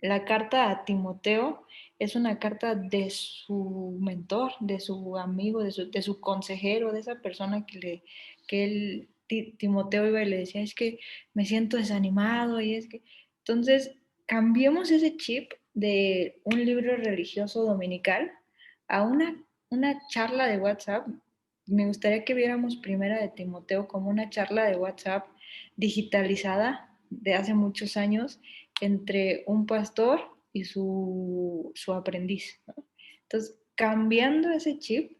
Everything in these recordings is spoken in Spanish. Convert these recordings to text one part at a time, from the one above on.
La carta a Timoteo es una carta de su mentor, de su amigo, de su consejero, de esa persona Timoteo iba y le decía, es que me siento desanimado y es que... Entonces, cambiemos ese chip de un libro religioso dominical a una charla de WhatsApp. Me gustaría que viéramos Primera de Timoteo como una charla de WhatsApp digitalizada de hace muchos años entre un pastor y su aprendiz, ¿no? Entonces, cambiando ese chip,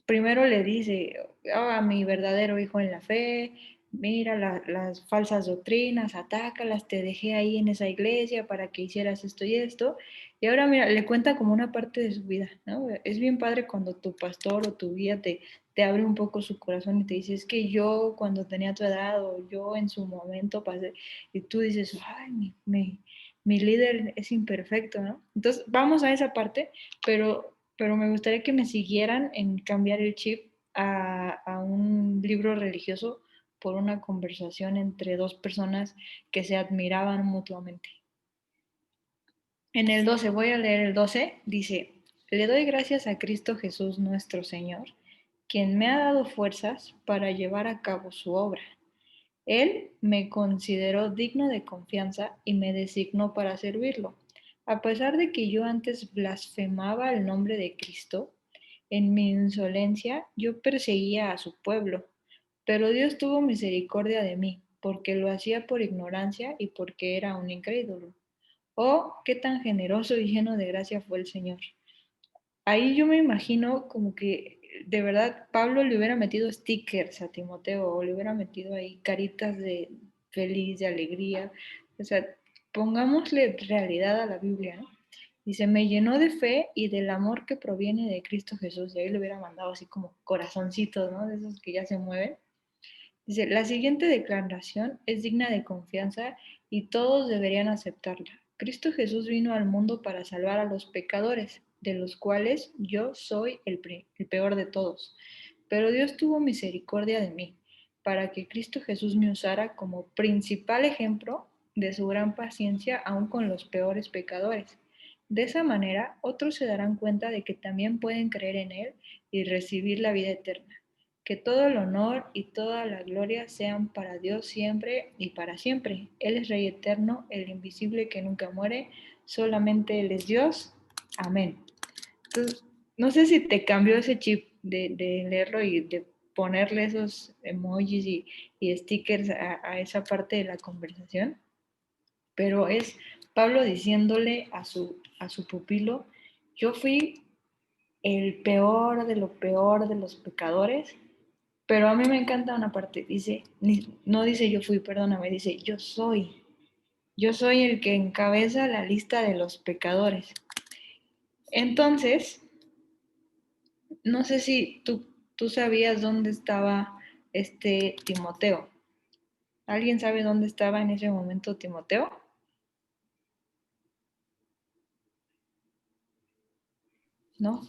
primero le dice a mi verdadero hijo en la fe, mira las falsas doctrinas, atácalas, te dejé ahí en esa iglesia para que hicieras esto y esto, y ahora mira, le cuenta como una parte de su vida, ¿no? Es bien padre cuando tu pastor o tu guía te abre un poco su corazón y te dice, es que yo cuando tenía tu edad o yo en su momento pasé, y tú dices, ay, mi líder es imperfecto, ¿no? Entonces, vamos a esa parte, pero me gustaría que me siguieran en cambiar el chip a un libro religioso por una conversación entre dos personas que se admiraban mutuamente. En el 12, voy a leer el 12, dice, le doy gracias a Cristo Jesús nuestro Señor, quien me ha dado fuerzas para llevar a cabo su obra. Él me consideró digno de confianza y me designó para servirlo. A pesar de que yo antes blasfemaba el nombre de Cristo, en mi insolencia yo perseguía a su pueblo, pero Dios tuvo misericordia de mí, porque lo hacía por ignorancia y porque era un incrédulo. Oh, qué tan generoso y lleno de gracia fue el Señor. Ahí yo me imagino como que de verdad Pablo le hubiera metido stickers a Timoteo o le hubiera metido ahí caritas de feliz, de alegría. O sea, pongámosle realidad a la Biblia, ¿no? Dice, me llenó de fe y del amor que proviene de Cristo Jesús. Y ahí le hubiera mandado así como corazoncitos, ¿no? De esos que ya se mueven. Dice, la siguiente declaración es digna de confianza y todos deberían aceptarla. Cristo Jesús vino al mundo para salvar a los pecadores, de los cuales yo soy el peor de todos. Pero Dios tuvo misericordia de mí, para que Cristo Jesús me usara como principal ejemplo de su gran paciencia aún con los peores pecadores. De esa manera, otros se darán cuenta de que también pueden creer en Él y recibir la vida eterna. Que todo el honor y toda la gloria sean para Dios siempre y para siempre. Él es Rey eterno, el invisible que nunca muere, solamente Él es Dios. Amén. Entonces, no sé si te cambió ese chip de leerlo y de ponerle esos emojis y stickers a esa parte de la conversación, pero es Pablo diciéndole a su pupilo, yo fui el peor de los pecadores, pero a mí me encanta una parte, dice, no dice yo fui, perdóname, dice yo soy el que encabeza la lista de los pecadores. Entonces, no sé si tú sabías dónde estaba este Timoteo. ¿Alguien sabe dónde estaba en ese momento Timoteo? ¿No?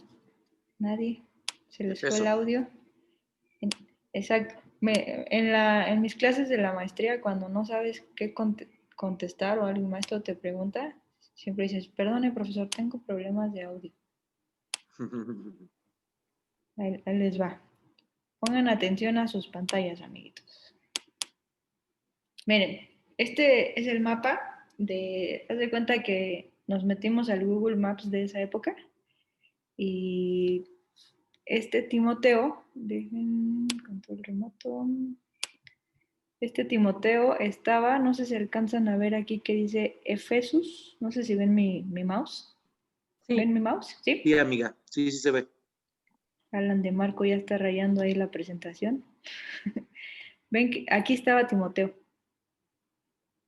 ¿Nadie? ¿Se les fue el Efeso. audio? Exacto. En mis clases de la maestría, cuando no sabes qué contestar o algún maestro te pregunta, siempre dices, perdone, profesor, tengo problemas de audio. Ahí les va. Pongan atención a sus pantallas, amiguitos. Miren, este es el mapa haz de cuenta que nos metimos al Google Maps de esa época y este Timoteo, dejen control remoto, este Timoteo estaba, no sé si alcanzan a ver aquí que dice Efesus, no sé si ven mi mouse. ¿Ven Sí, mi mouse? ¿Sí? sí, amiga. Sí, sí se ve. Alan de Marco ya está rayando ahí la presentación. Ven que aquí estaba Timoteo.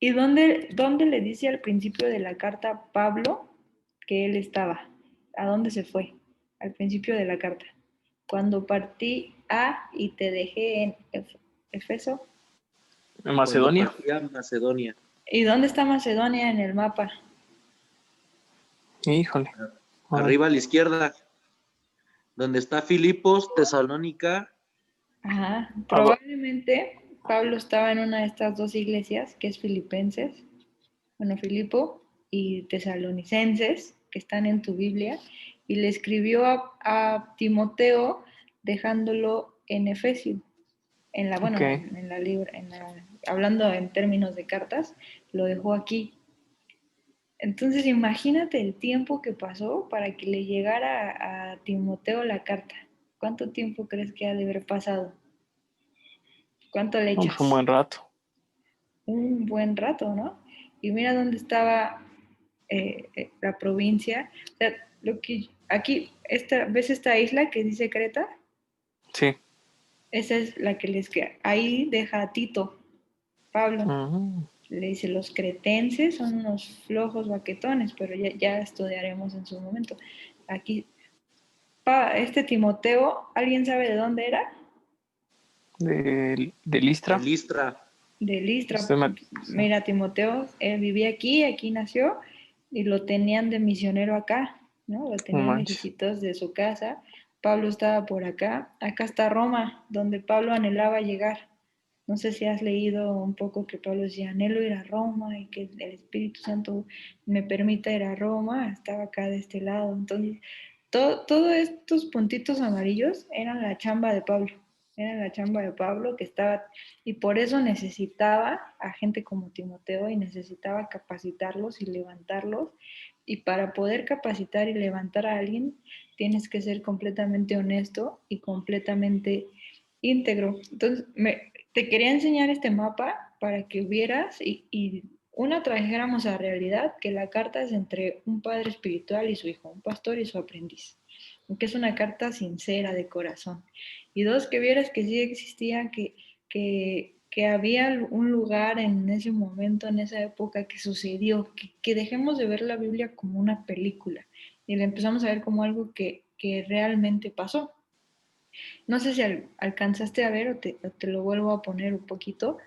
¿Y dónde le dice al principio de la carta Pablo que él estaba? ¿A dónde se fue? Al principio de la carta. Cuando partí y te dejé en Efeso. En Cuando Macedonia. partí a Macedonia. ¿Y dónde está Macedonia en el mapa? Híjole. Arriba a la izquierda, donde está Filipos, Tesalónica. Ajá, Aba- probablemente Pablo estaba en una de estas dos iglesias, que es Filipenses, bueno, Filipo, y Tesalonicenses, que están en tu Biblia, y le escribió a Timoteo dejándolo en Efesio, en la, bueno, Ok. en la libra, hablando en términos de cartas, lo dejó aquí. Entonces imagínate el tiempo que pasó para que le llegara a Timoteo la carta. ¿Cuánto tiempo crees que ha de haber pasado? ¿Cuánto le No, pues un echas? buen rato. Un buen rato, ¿no? Y mira dónde estaba la provincia. O sea, lo que aquí, ¿ves esta isla que dice Creta? Sí. Esa es la que ahí deja a Tito, Pablo. Ujú. Le dice, los cretenses son unos flojos baquetones, pero ya estudiaremos en su momento. Aquí, este Timoteo, ¿alguien sabe de dónde era? De De Listra. Listra. De Listra. Usted me- Mira, Timoteo, él vivía aquí nació, y lo tenían de misionero acá, ¿no? Lo No tenían manches. lejecitos de su casa. Pablo estaba por acá. Acá está Roma, donde Pablo anhelaba llegar. No sé si has leído un poco que Pablo decía, anhelo ir a Roma y que el Espíritu Santo me permita ir a Roma. Estaba acá de este lado. Entonces, todos estos puntitos amarillos eran la chamba de Pablo. Era la chamba de Pablo que estaba, y por eso necesitaba a gente como Timoteo y necesitaba capacitarlos y levantarlos. Y para poder capacitar y levantar a alguien, tienes que ser completamente honesto y completamente íntegro. Entonces, te quería enseñar este mapa para que vieras y una trajéramos a realidad que la carta es entre un padre espiritual y su hijo, un pastor y su aprendiz, que es una carta sincera de corazón. Y dos, que vieras que sí existía, que había un lugar en ese momento, en esa época que sucedió, que dejemos de ver la Biblia como una película y la empezamos a ver como algo que realmente pasó. No sé si alcanzaste a ver o te lo vuelvo a poner un poquito,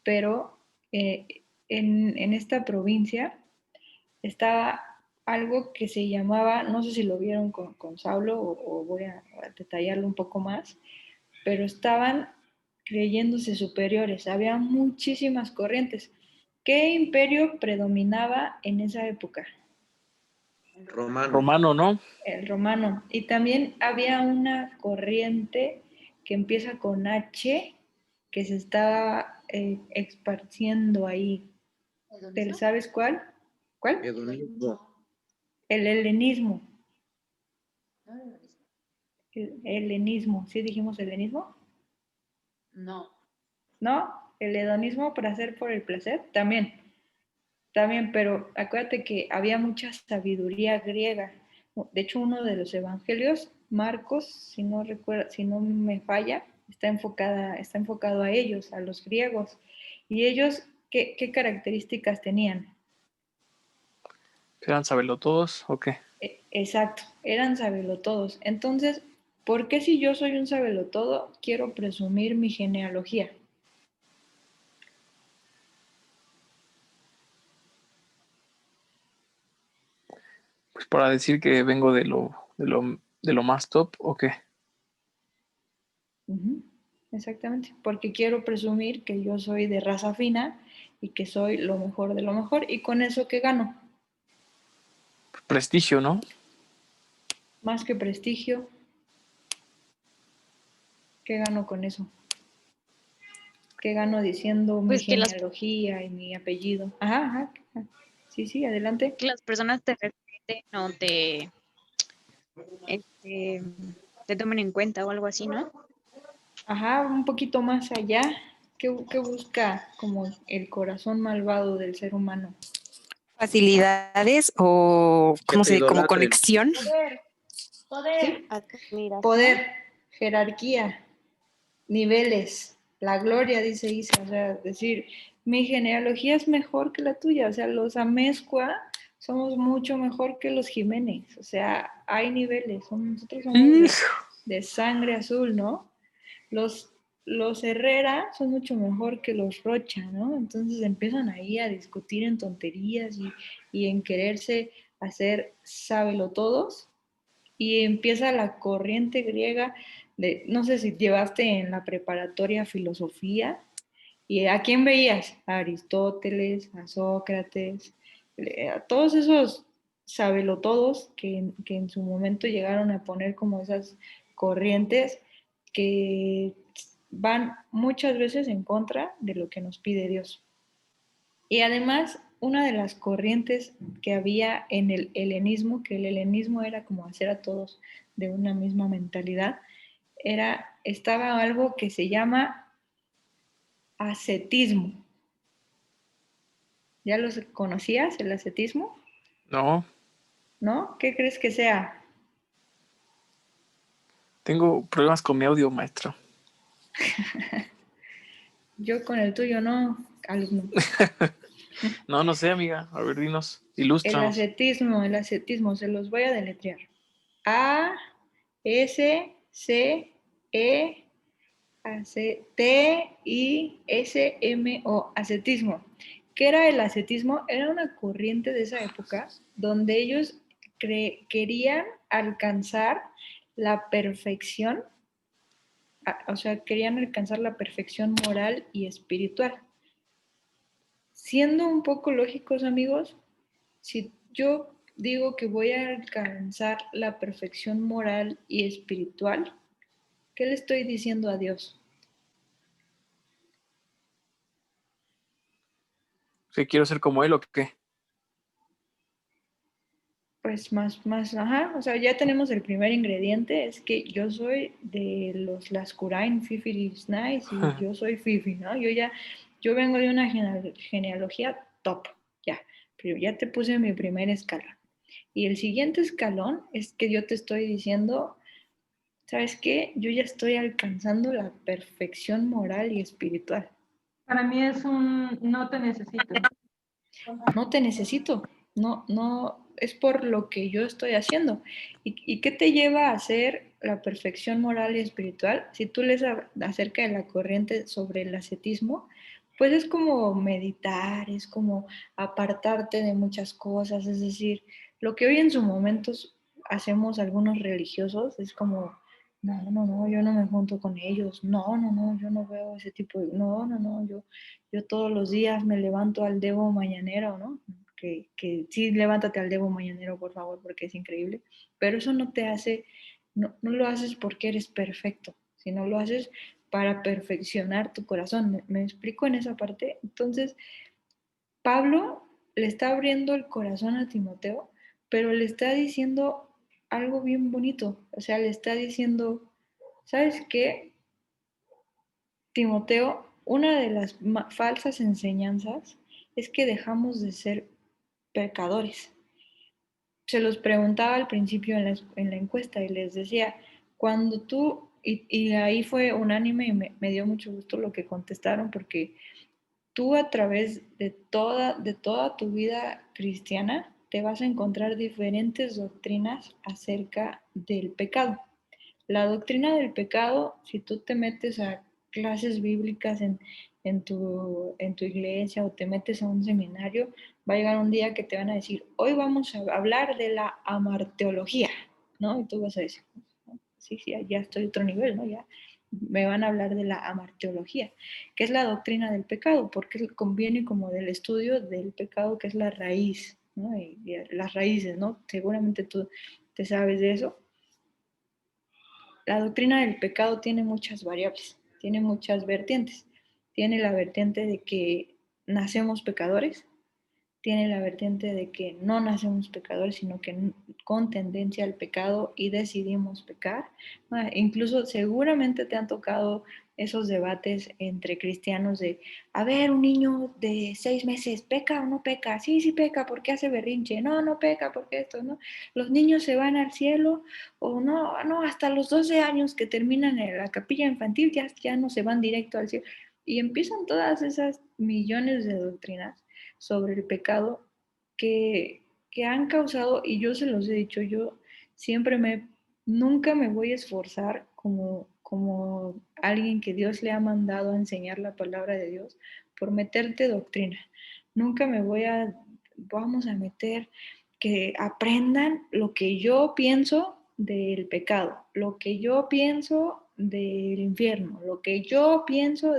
pero en esta provincia estaba algo que se llamaba, no sé si lo vieron con Saulo o voy a detallarlo un poco más, pero estaban creyéndose superiores, había muchísimas corrientes. ¿Qué imperio predominaba en esa época? Romano. Romano, ¿no? El romano. Y también había una corriente que empieza con H, que se estaba esparciendo ahí. ¿Pero sabes cuál? ¿Cuál? Hedonismo. El helenismo. El helenismo. ¿Sí dijimos helenismo? No. ¿No? El hedonismo para hacer por el placer. También, pero acuérdate que había mucha sabiduría griega. De hecho, uno de los evangelios, Marcos, si no recuerda, si no me falla, está enfocado a ellos, a los griegos. Y ellos, ¿qué características tenían? ¿Eran sabelotodos o qué? Exacto, eran sabelotodos. Entonces, ¿por qué si yo soy un sabelotodo, quiero presumir mi genealogía? Pues para decir que vengo de lo más top o qué. Ujú, exactamente, porque quiero presumir que yo soy de raza fina y que soy lo mejor de lo mejor. ¿Y con eso qué gano? Prestigio, ¿no? Más que prestigio, ¿qué gano con eso? ¿Qué gano diciendo mi Pues genealogía y mi apellido? Ajá, ajá. Sí, sí, adelante. que las personas te respeten o este, te tomen en cuenta o algo así, ¿no? Ajá, un poquito más allá. ¿Qué busca como el corazón malvado del ser humano? Facilidades o, Que ¿cómo te se dice? Como idolatren. conexión. Sí, Admiración. poder, jerarquía, niveles, la gloria, dice Isa, o sea, decir, mi genealogía es mejor que la tuya, o sea, los Amezcua somos mucho mejor que los Jiménez, o sea, hay niveles, nosotros somos de sangre azul, ¿no? Los, los Herrera son mucho mejor que los Rocha, ¿no? Entonces empiezan ahí a discutir en tonterías y en quererse hacer sábelo-todos y empieza la corriente griega de, no sé si llevaste en la preparatoria filosofía, ¿y a quién veías? A Aristóteles, a Sócrates, a todos esos sabelotodos que en su momento llegaron a poner como esas corrientes que van muchas veces en contra de lo que nos pide Dios. Y además, una de las corrientes que había en el helenismo, que el helenismo era como hacer a todos de una misma mentalidad, estaba algo que se llama ascetismo. ¿Ya los conocías, el ascetismo? No, ¿No? ¿Qué crees que sea? tengo problemas con mi audio, maestro. Yo con el tuyo no, alumno. No, no sé, amiga. A ver, dinos, El ilústranos. ascetismo, se los voy a deletrear. A, S, C, E, T, I, S, M, O, ascetismo. ¿Qué era el ascetismo? Era una corriente de esa época donde ellos querían alcanzar la perfección, o sea, querían alcanzar la perfección moral y espiritual. Siendo un poco lógicos, amigos, si yo digo que voy a alcanzar la perfección moral y espiritual, ¿qué le estoy diciendo a Dios? ¿Que quiero ser como él o qué? Pues ajá, o sea, ya tenemos el primer ingrediente, es que yo soy de los Lascurain, Fifi is nice, y yo soy Fifi, ¿no? Yo vengo de una genealogía top, ya, pero ya te puse mi primer escalón. Y el siguiente escalón es que yo te estoy diciendo, ¿sabes qué? Yo ya estoy alcanzando la perfección moral y espiritual. Para mí es un no te necesito. No te necesito, no, es por lo que yo estoy haciendo. ¿Y qué te lleva a hacer la perfección moral y espiritual? Si tú lees acerca de la corriente sobre el ascetismo, pues es como meditar, es como apartarte de muchas cosas, es decir, lo que hoy en su momento hacemos algunos religiosos es como, no, yo no me junto con ellos, no, yo no veo ese tipo de, no, yo todos los días me levanto al Debo mañanero, ¿no? Que sí, levántate al Debo mañanero, por favor, porque es increíble. Pero eso no te hace, no lo haces porque eres perfecto, sino lo haces para perfeccionar tu corazón. ¿Me explico en esa parte? Entonces, Pablo le está abriendo el corazón a Timoteo, pero le está diciendo algo bien bonito. O sea, le está diciendo, ¿sabes qué? Timoteo, una de las falsas enseñanzas es que dejamos de ser pecadores. Se los preguntaba al principio en la encuesta y les decía, cuando tú, y ahí fue unánime y me dio mucho gusto lo que contestaron, porque tú a través de toda tu vida cristiana te vas a encontrar diferentes doctrinas acerca del pecado. La doctrina del pecado, si tú te metes a clases bíblicas en tu iglesia o te metes a un seminario, va a llegar un día que te van a decir, hoy vamos a hablar de la amarteología, ¿no? Y tú vas a decir, sí, ya estoy a otro nivel, ¿no? Ya me van a hablar de la amarteología, que es la doctrina del pecado, porque conviene como del estudio del pecado, que es la raíz, ¿no? Y las raíces, ¿no? Seguramente tú te sabes de eso. La doctrina del pecado tiene muchas variables, tiene muchas vertientes. Tiene la vertiente de que nacemos pecadores, tiene la vertiente de que no nacemos pecadores, sino que con tendencia al pecado y decidimos pecar. Incluso seguramente te han tocado esos debates entre cristianos de, a ver, un niño de 6 meses, ¿peca o no peca? Sí, sí peca, ¿por qué hace berrinche? No peca, ¿por qué esto? ¿No? Los niños se van al cielo o no, hasta los 12 años que terminan en la capilla infantil ya no se van directo al cielo. Y empiezan todas esas millones de doctrinas sobre el pecado que han causado, y yo se los he dicho, yo siempre nunca me voy a esforzar como alguien que Dios le ha mandado a enseñar la palabra de Dios por meterte doctrina. Nunca vamos a meter que aprendan lo que yo pienso del pecado, lo que yo pienso del infierno, lo que yo pienso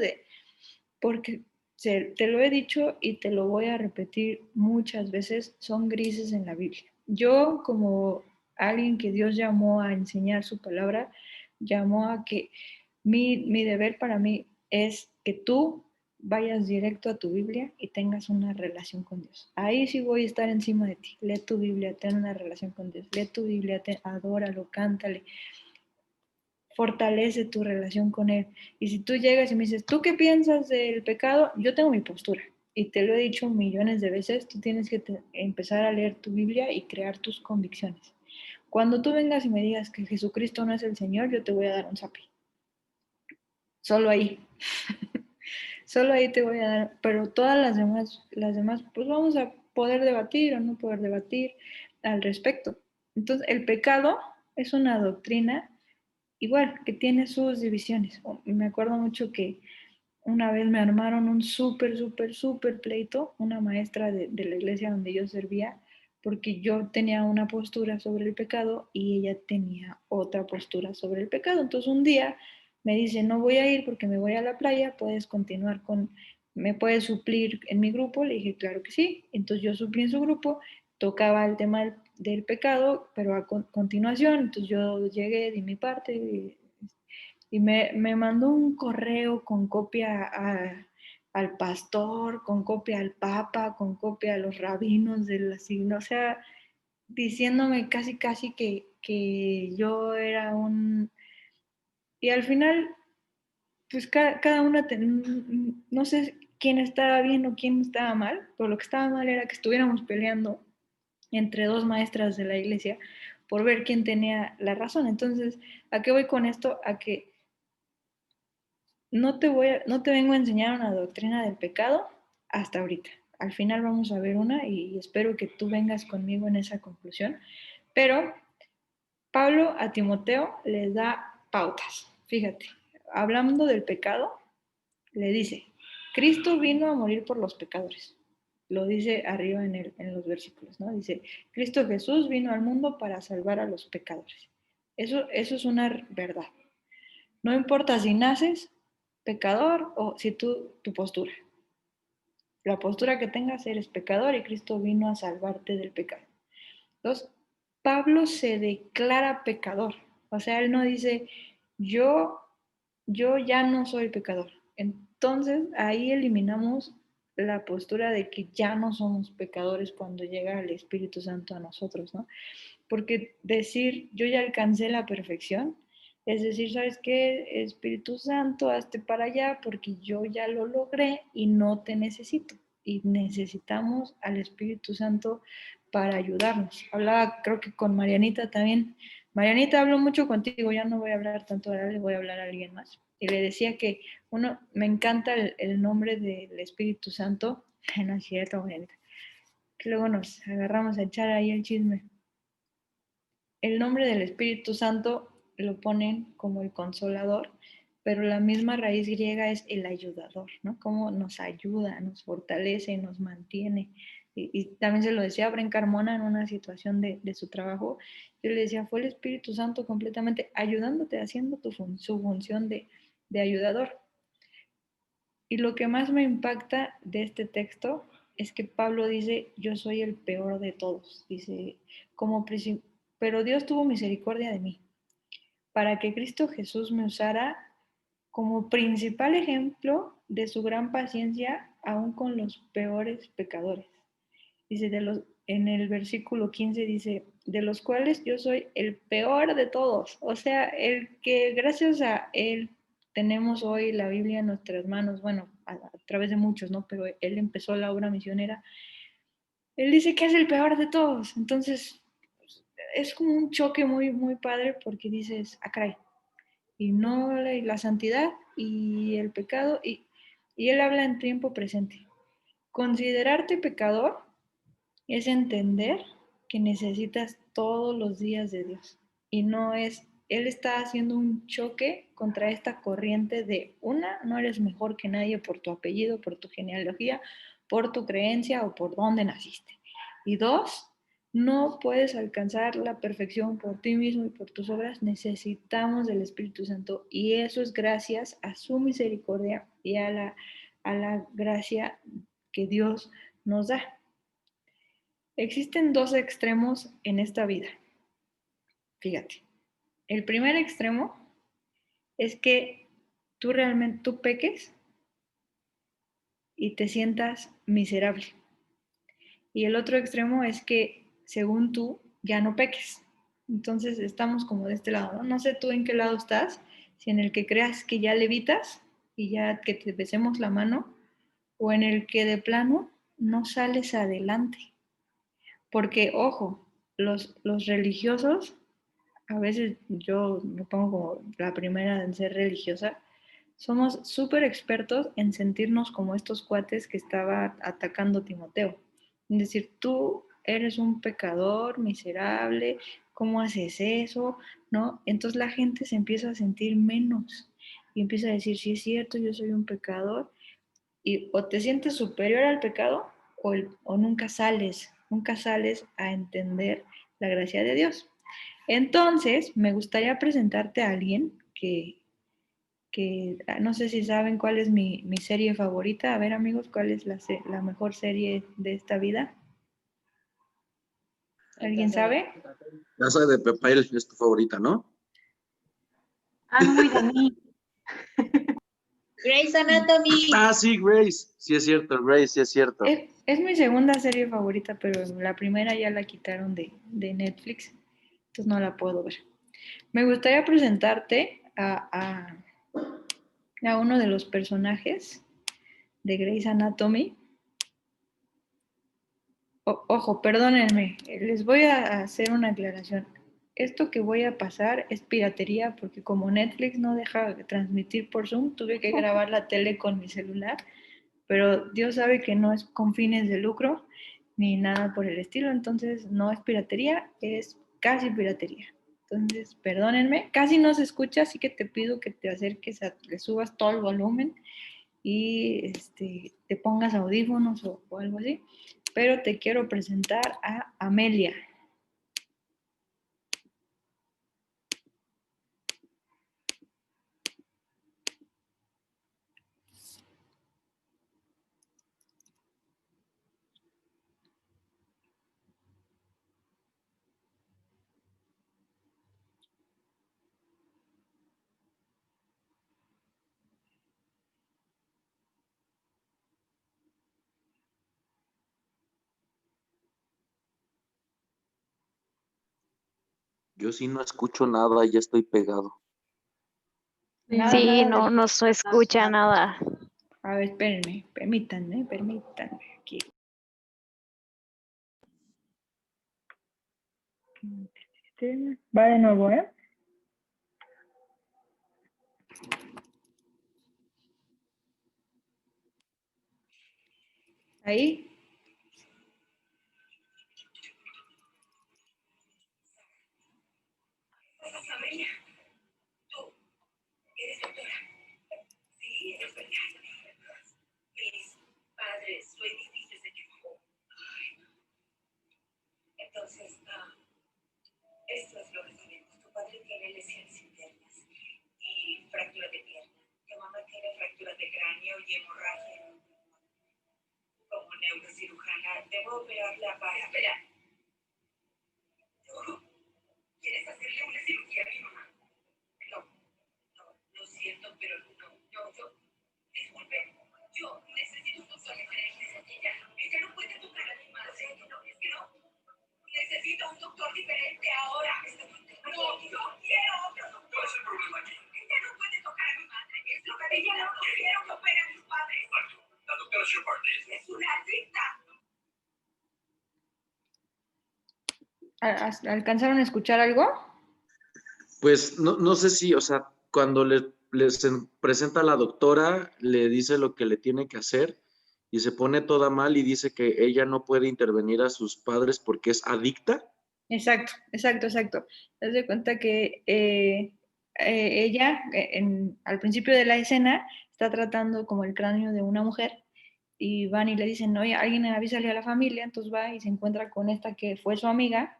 porque te lo he dicho y te lo voy a repetir muchas veces, son grises en la Biblia. Yo, como alguien que Dios llamó a enseñar su palabra, llamó a que mi deber para mí es que tú vayas directo a tu Biblia y tengas una relación con Dios. Ahí sí voy a estar encima de ti. Lee tu Biblia, ten una relación con Dios. Lee tu Biblia, adóralo, cántale, fortalece tu relación con Él. Y si tú llegas y me dices, ¿tú qué piensas del pecado? Yo tengo mi postura. Y te lo he dicho millones de veces, tú tienes que empezar a leer tu Biblia y crear tus convicciones. Cuando tú vengas y me digas que Jesucristo no es el Señor, yo te voy a dar un zape. Solo ahí. Solo ahí te voy a dar, pero todas las demás, pues vamos a poder debatir o no poder debatir al respecto. Entonces, el pecado es una doctrina igual, que tiene sus divisiones. Me acuerdo mucho que una vez me armaron un súper pleito, una maestra de la iglesia donde yo servía, porque yo tenía una postura sobre el pecado y ella tenía otra postura sobre el pecado. Entonces un día me dice, no voy a ir porque me voy a la playa, puedes continuar me puedes suplir en mi grupo. Le dije, claro que sí. Entonces yo suplí en su grupo, tocaba el tema del pecado, pero a continuación, entonces yo llegué, di mi parte y me mandó un correo con copia al pastor, con copia al papa, con copia a los rabinos de la signo, o sea, diciéndome casi que yo era un... Y al final, pues cada una, no sé quién estaba bien o quién estaba mal, pero lo que estaba mal era que estuviéramos peleando entre dos maestras de la iglesia por ver quién tenía la razón. Entonces, ¿a qué voy con esto? A que no te vengo a enseñar una doctrina del pecado hasta ahorita. Al final vamos a ver una y espero que tú vengas conmigo en esa conclusión. Pero Pablo a Timoteo le da pautas. Fíjate, hablando del pecado, le dice, Cristo vino a morir por los pecadores. Lo dice arriba en los versículos, ¿no? Dice, Cristo Jesús vino al mundo para salvar a los pecadores. Eso es una verdad. No importa si naces pecador o si tu postura. La postura que tengas, eres pecador y Cristo vino a salvarte del pecado. Entonces, Pablo se declara pecador. O sea, él no dice, yo, yo ya no soy pecador. Entonces, ahí eliminamos la postura de que ya no somos pecadores cuando llega el Espíritu Santo a nosotros, ¿no? Porque decir, yo ya alcancé la perfección, es decir, ¿sabes qué? Espíritu Santo, hazte para allá porque yo ya lo logré y no te necesito. Y necesitamos al Espíritu Santo para ayudarnos. Hablaba, creo que con Marianita también. Marianita, hablo mucho contigo, ya no voy a hablar tanto ahora, le voy a hablar a alguien más. Y le decía que me encanta el nombre del Espíritu Santo. No es cierto, Marianita. Que luego nos agarramos a echar ahí el chisme. El nombre del Espíritu Santo lo ponen como el consolador, pero la misma raíz griega es el ayudador, ¿no? Cómo nos ayuda, nos fortalece, nos mantiene. Y también se lo decía a Bren Carmona en una situación de su trabajo. Yo le decía, fue el Espíritu Santo completamente ayudándote, haciendo su función de ayudador. Y lo que más me impacta de este texto es que Pablo dice, yo soy el peor de todos. Dice, pero Dios tuvo misericordia de mí, para que Cristo Jesús me usara como principal ejemplo de su gran paciencia, aún con los peores pecadores. Dice, en el versículo 15 dice, de los cuales yo soy el peor de todos. O sea, el que gracias a él tenemos hoy la Biblia en nuestras manos, bueno, a través de muchos, ¿no? Pero él empezó la obra misionera. Él dice que es el peor de todos. Entonces, es como un choque muy padre porque dices, ah, caray, y no la santidad y el pecado, y él habla en tiempo presente. Considerarte pecador es entender que necesitas todos los días de Dios. Y no es, él está haciendo un choque contra esta corriente de no eres mejor que nadie por tu apellido, por tu genealogía, por tu creencia o por dónde naciste. Y dos, no puedes alcanzar la perfección por ti mismo y por tus obras. Necesitamos del Espíritu Santo y eso es gracias a su misericordia y a a la gracia que Dios nos da. Existen dos extremos en esta vida. Fíjate, el primer extremo es que tú peques y te sientas miserable. Y el otro extremo es que, según tú, ya no peques. Entonces estamos como de este lado, ¿no? No sé tú en qué lado estás, si en el que creas que ya levitas y ya que te besemos la mano, o en el que de plano no sales adelante. Porque, ojo, los religiosos, a veces yo me pongo como la primera en ser religiosa, somos súper expertos en sentirnos como estos cuates que estaba atacando Timoteo. Es decir, tú eres un pecador miserable, ¿cómo haces eso? ¿No? Entonces la gente se empieza a sentir menos y empieza a decir, sí es cierto, yo soy un pecador, y o te sientes superior al pecado o nunca sales a entender la gracia de Dios. Entonces, me gustaría presentarte a alguien que no sé si saben cuál es mi serie favorita. A ver, amigos, ¿cuál es la mejor serie de esta vida? ¿Alguien sabe? Casa de Papel es tu favorita, ¿no? Muy de mí. Grey's Anatomy. Ah, sí, Grace. Sí es cierto, Grace, sí es cierto. Es mi segunda serie favorita, pero la primera ya la quitaron de Netflix, entonces no la puedo ver. Me gustaría presentarte a uno de los personajes de Grey's Anatomy. Ojo, perdónenme, les voy a hacer una aclaración. Esto que voy a pasar es piratería porque como Netflix no deja de transmitir por Zoom, tuve que grabar la tele con mi celular, pero Dios sabe que no es con fines de lucro ni nada por el estilo, entonces no es piratería, es casi piratería. Entonces, perdónenme, casi no se escucha, así que te pido que te acerques, que subas todo el volumen y te pongas audífonos o algo así. Pero te quiero presentar a Amelia. Yo sí no escucho nada, ya estoy pegado. Nada, Sí, nada no, de... no se escucha nada. A ver, espérenme, permítanme. Aquí. Va de nuevo, ¿eh? Ahí. ¿Alcanzaron a escuchar algo? Pues no sé si, o sea, cuando les presenta a la doctora, le dice lo que le tiene que hacer y se pone toda mal y dice que ella no puede intervenir a sus padres porque es adicta. Exacto. Te das cuenta que ella, al principio de la escena, está tratando como el cráneo de una mujer y van y le dicen, oye, alguien avísale a la familia, entonces va y se encuentra con esta que fue su amiga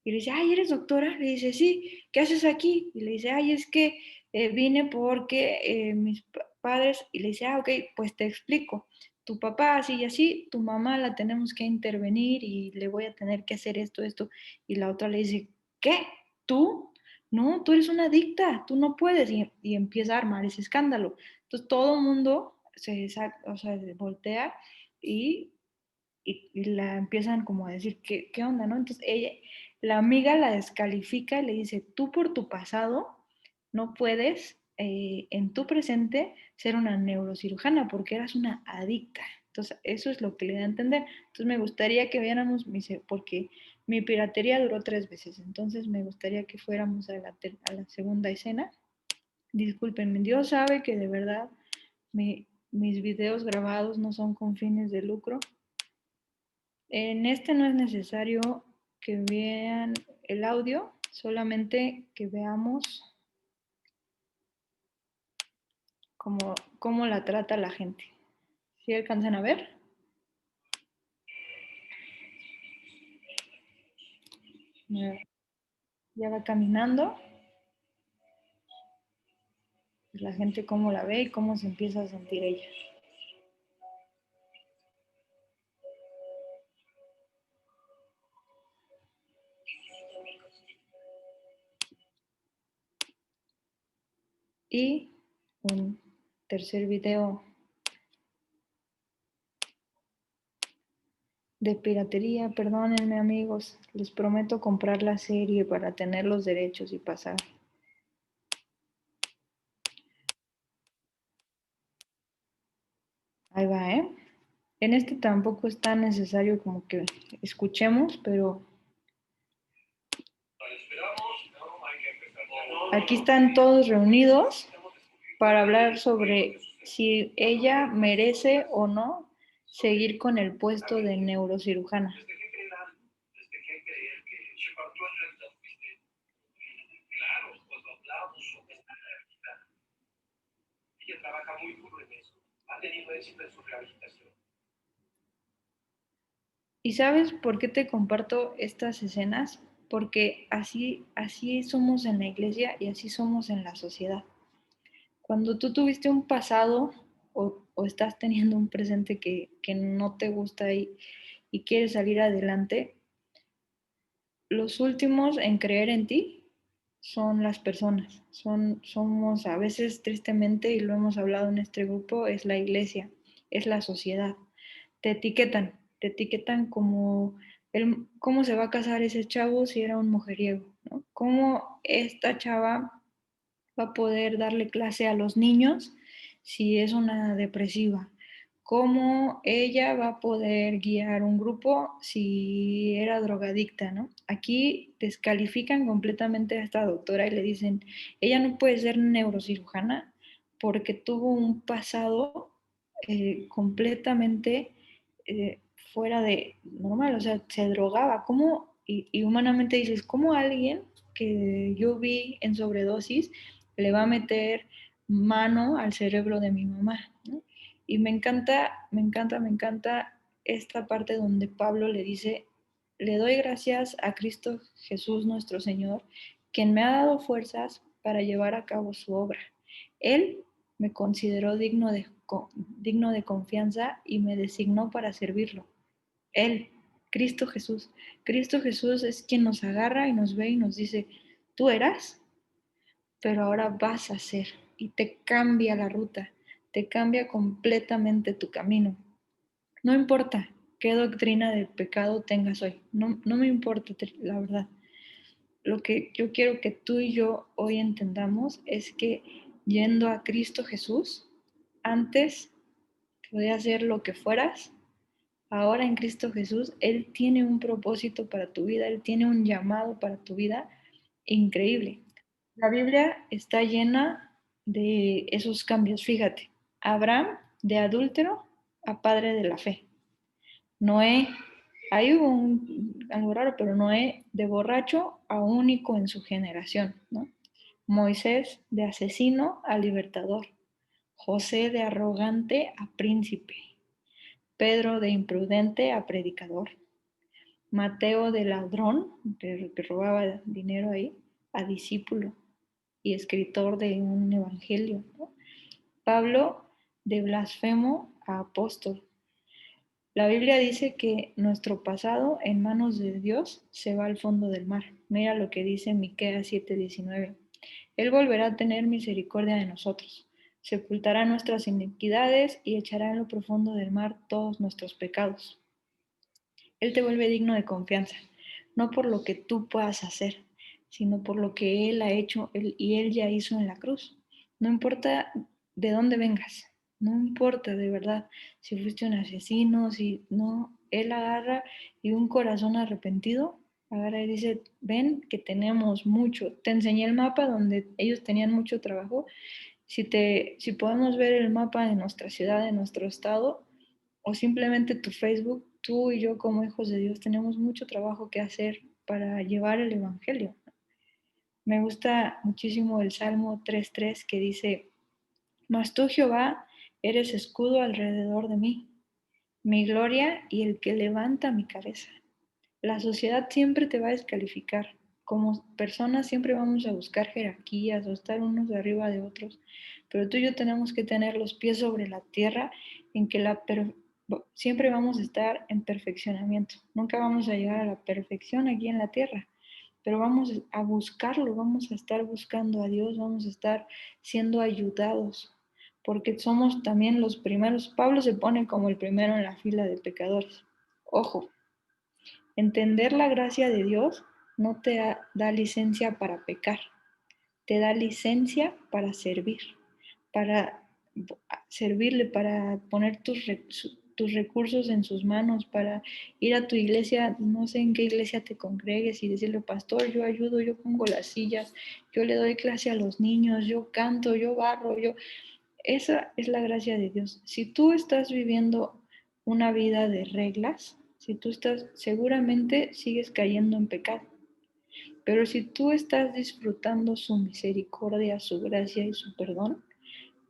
y le dice, ay, ¿eres doctora? Le dice, sí, ¿qué haces aquí? Y le dice, ay, es que vine porque padres y le dice, ok, pues te explico. Tu papá así y así, tu mamá la tenemos que intervenir y le voy a tener que hacer esto, esto. Y la otra le dice, ¿qué? ¿Tú? No, tú eres una adicta, tú no puedes. Y empieza a armar ese escándalo. Entonces todo el mundo se voltea y, y la empiezan como a decir, ¿qué onda, no? Entonces ella, la amiga la descalifica y le dice, tú por tu pasado no puedes en tu presente ser una neurocirujana porque eras una adicta. Entonces eso es lo que le da a entender. Entonces me gustaría que viéramos, porque mi piratería duró 3 veces, entonces me gustaría que fuéramos a la segunda escena. Discúlpenme, Dios sabe que de verdad mis videos grabados no son con fines de lucro. En este no es necesario que vean el audio, solamente que veamos cómo la trata la gente. ¿Sí alcanzan a ver? Ya va caminando. La gente cómo la ve y cómo se empieza a sentir ella. Y un tercer video de piratería. Perdónenme, amigos, les prometo comprar la serie para tener los derechos y pasar. Ahí va, ¿eh? En este tampoco es tan necesario como que escuchemos, pero aquí están todos reunidos para hablar sobre si ella merece o no seguir con el puesto de neurocirujana. Ella trabaja muy duro en eso. Ha tenido éxito en su rehabilitación. ¿Y sabes por qué te comparto estas escenas? Porque así somos en la iglesia y así somos en la sociedad. Cuando tú tuviste un pasado o estás teniendo un presente que no te gusta y quieres salir adelante, los últimos en creer en ti son las personas. Somos a veces tristemente, y lo hemos hablado en este grupo, es la iglesia, es la sociedad. Te etiquetan como cómo se va a casar ese chavo si era un mujeriego, ¿no? Cómo esta chava va a poder darle clase a los niños si es una depresiva, cómo ella va a poder guiar un grupo si era drogadicta, ¿no? Aquí descalifican completamente a esta doctora y le dicen, ella no puede ser neurocirujana porque tuvo un pasado completamente fuera de normal, o sea, se drogaba, ¿cómo? Y humanamente dices, ¿cómo alguien que yo vi en sobredosis le va a meter mano al cerebro de mi mamá, ¿no? Y me encanta esta parte donde Pablo le dice, le doy gracias a Cristo Jesús nuestro Señor, quien me ha dado fuerzas para llevar a cabo su obra. Él me consideró digno de confianza y me designó para servirlo. Él, Cristo Jesús. Cristo Jesús es quien nos agarra y nos ve y nos dice, tú eras, pero ahora vas a ser, y te cambia la ruta, te cambia completamente tu camino. No importa qué doctrina del pecado tengas hoy, no me importa, la verdad. Lo que yo quiero que tú y yo hoy entendamos es que yendo a Cristo Jesús, antes podías ser lo que fueras, ahora en Cristo Jesús, Él tiene un propósito para tu vida, Él tiene un llamado para tu vida increíble. La Biblia está llena de esos cambios. Fíjate, Abraham de adúltero a padre de la fe. Noé, hay algo raro, pero Noé de borracho a único en su generación, ¿no? Moisés de asesino a libertador. José de arrogante a príncipe. Pedro de imprudente a predicador. Mateo de ladrón, que robaba dinero ahí, a discípulo y escritor de un evangelio, ¿no? Pablo de blasfemo a apóstol. La Biblia dice que nuestro pasado en manos de Dios se va al fondo del mar. Mira lo que dice Miqueas 7:19. Él volverá a tener misericordia de nosotros, sepultará nuestras iniquidades y echará en lo profundo del mar todos nuestros pecados. Él te vuelve digno de confianza, no por lo que tú puedas hacer, sino por lo que Él ha hecho y Él ya hizo en la cruz. No importa de dónde vengas, no importa de verdad si fuiste un asesino, si no, Él agarra y un corazón arrepentido, agarra y dice, ven que tenemos mucho. Te enseñé el mapa donde ellos tenían mucho trabajo. Si podemos ver el mapa de nuestra ciudad, de nuestro estado, o simplemente tu Facebook, tú y yo como hijos de Dios tenemos mucho trabajo que hacer para llevar el Evangelio. Me gusta muchísimo el Salmo 3:3 que dice, mas tú, Jehová, eres escudo alrededor de mí, mi gloria y el que levanta mi cabeza. La sociedad siempre te va a descalificar. Como personas siempre vamos a buscar jerarquías o estar unos de arriba de otros, pero tú y yo tenemos que tener los pies sobre la tierra en que siempre vamos a estar en perfeccionamiento. Nunca vamos a llegar a la perfección aquí en la tierra, pero vamos a buscarlo, vamos a estar buscando a Dios, vamos a estar siendo ayudados, porque somos también los primeros. Pablo se pone como el primero en la fila de pecadores. Ojo, entender la gracia de Dios no te da licencia para pecar, te da licencia para servir, para servirle, para poner tus recursos en sus manos, para ir a tu iglesia, no sé en qué iglesia te congregues y decirle, pastor, yo ayudo, yo pongo las sillas, yo le doy clase a los niños, yo canto, yo barro, yo... Esa es la gracia de Dios. Si tú estás viviendo una vida de reglas, si tú estás, seguramente sigues cayendo en pecado. Pero si tú estás disfrutando su misericordia, su gracia y su perdón,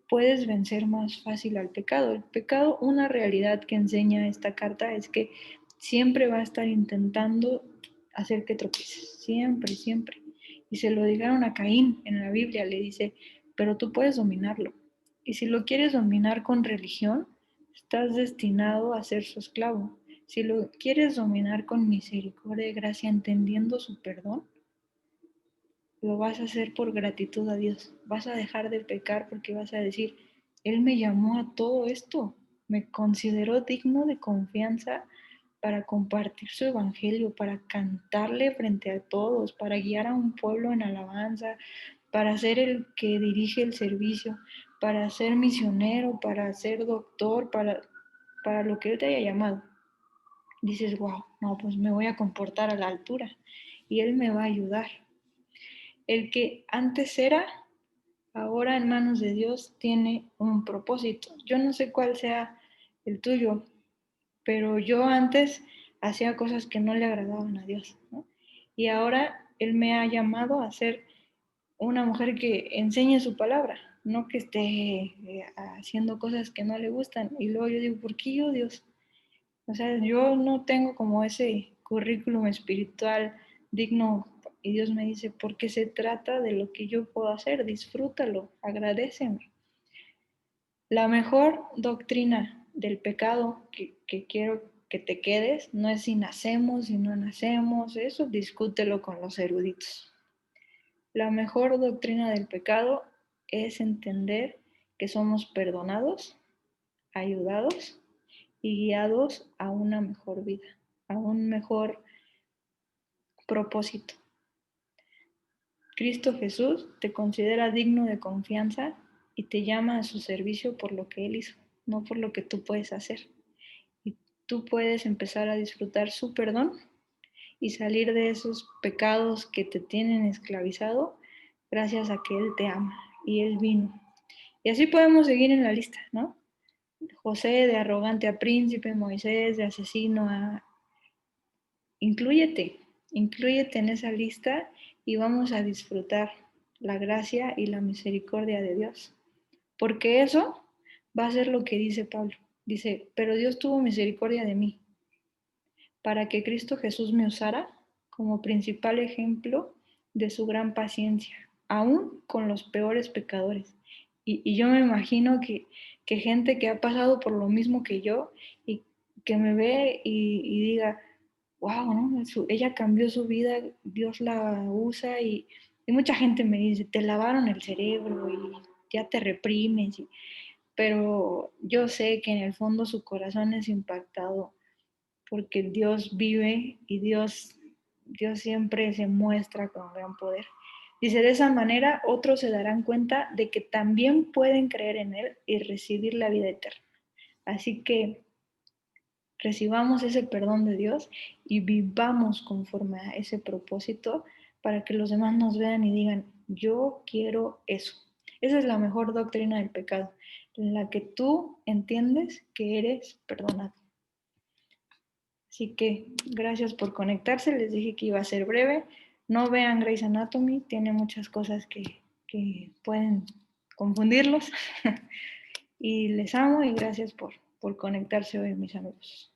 puedes vencer más fácil al pecado. El pecado, una realidad que enseña esta carta es que siempre va a estar intentando hacer que tropieces, siempre, siempre. Y se lo dijeron a Caín en la Biblia, le dice, pero tú puedes dominarlo. Y si lo quieres dominar con religión, estás destinado a ser su esclavo. Si lo quieres dominar con misericordia y gracia, entendiendo su perdón, lo vas a hacer por gratitud a Dios. Vas a dejar de pecar porque vas a decir, Él me llamó a todo esto, me consideró digno de confianza para compartir su evangelio, para cantarle frente a todos, para guiar a un pueblo en alabanza, para ser el que dirige el servicio, para ser misionero, para ser doctor, para lo que Él te haya llamado. Dices, wow, no, pues me voy a comportar a la altura y Él me va a ayudar. El que antes era, ahora en manos de Dios tiene un propósito. Yo no sé cuál sea el tuyo, pero yo antes hacía cosas que no le agradaban a Dios, ¿no? Y ahora Él me ha llamado a ser una mujer que enseñe su palabra, no que esté haciendo cosas que no le gustan. Y luego yo digo, ¿por qué yo, Dios? O sea, yo no tengo como ese currículum espiritual digno y Dios me dice, porque se trata de lo que yo puedo hacer, disfrútalo, agradéceme. La mejor doctrina del pecado que quiero que te quedes no es si nacemos, si no nacemos, eso discútelo con los eruditos. La mejor doctrina del pecado es entender que somos perdonados, ayudados y guiados a una mejor vida, a un mejor propósito. Cristo Jesús te considera digno de confianza y te llama a su servicio por lo que Él hizo, no por lo que tú puedes hacer. Y tú puedes empezar a disfrutar su perdón y salir de esos pecados que te tienen esclavizado gracias a que Él te ama y Él vino. Y así podemos seguir en la lista, ¿no? José de arrogante a príncipe, Moisés de asesino a... Inclúyete, inclúyete en esa lista y vamos a disfrutar la gracia y la misericordia de Dios. Porque eso va a ser lo que dice Pablo. Dice, pero Dios tuvo misericordia de mí para que Cristo Jesús me usara como principal ejemplo de su gran paciencia, aún con los peores pecadores. Y yo me imagino que gente que ha pasado por lo mismo que yo y que me ve y diga, wow, ¿no? Ella cambió su vida, Dios la usa y mucha gente me dice, te lavaron el cerebro y ya te reprimes. Pero yo sé que en el fondo su corazón es impactado porque Dios vive y Dios siempre se muestra con gran poder. Dice, de esa manera otros se darán cuenta de que también pueden creer en Él y recibir la vida eterna. Así que recibamos ese perdón de Dios y vivamos conforme a ese propósito para que los demás nos vean y digan, yo quiero eso. Esa es la mejor doctrina del pecado, en la que tú entiendes que eres perdonado. Así que gracias por conectarse, les dije que iba a ser breve. No vean Grey's Anatomy, tiene muchas cosas que pueden confundirlos. Y les amo y gracias por conectarse hoy, mis amigos.